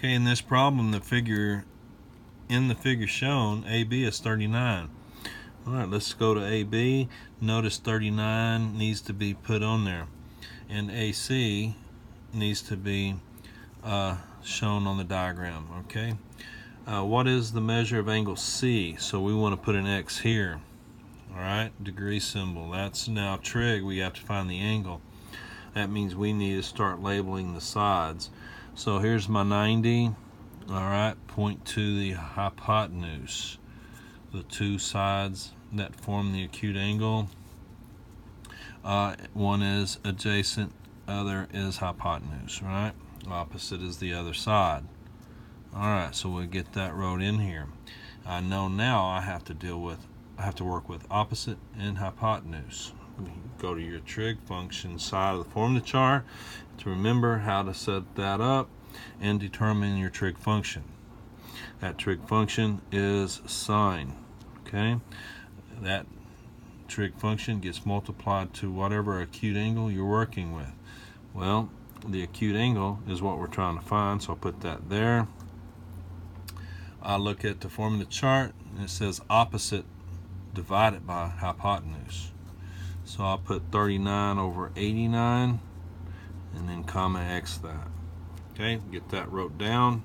Okay, in this problem, the figure shown, AB is 39. All right, let's go to AB. Notice 39 needs to be put on there, and AC needs to be shown on the diagram. Okay, what is the measure of angle C? So we want to put an X here. All right, degree symbol. That's now trig. We have to find the angle. That means we need to start labeling the sides. So here's my 90. All right, point to the hypotenuse, the two sides that form the acute angle. One is adjacent, other is hypotenuse, right? Opposite is the other side. All right, so we'll get that wrote in here. I know now I have to work with opposite and hypotenuse. Go to your trig function side of the formula chart to remember how to set that up and determine your trig function. That trig function is sine. Okay, that trig function gets multiplied to whatever acute angle you're working with. Well, the acute angle is what we're trying to find, so I'll put that there. I look at the formula chart and it says opposite divided by hypotenuse. So I'll put 39 over 89 and then comma X that. Okay, get that wrote down,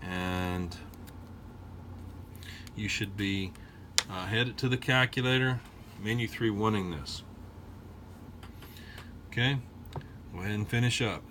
and you should be headed to the calculator, menu 3 wanting this. Okay, go ahead and finish up.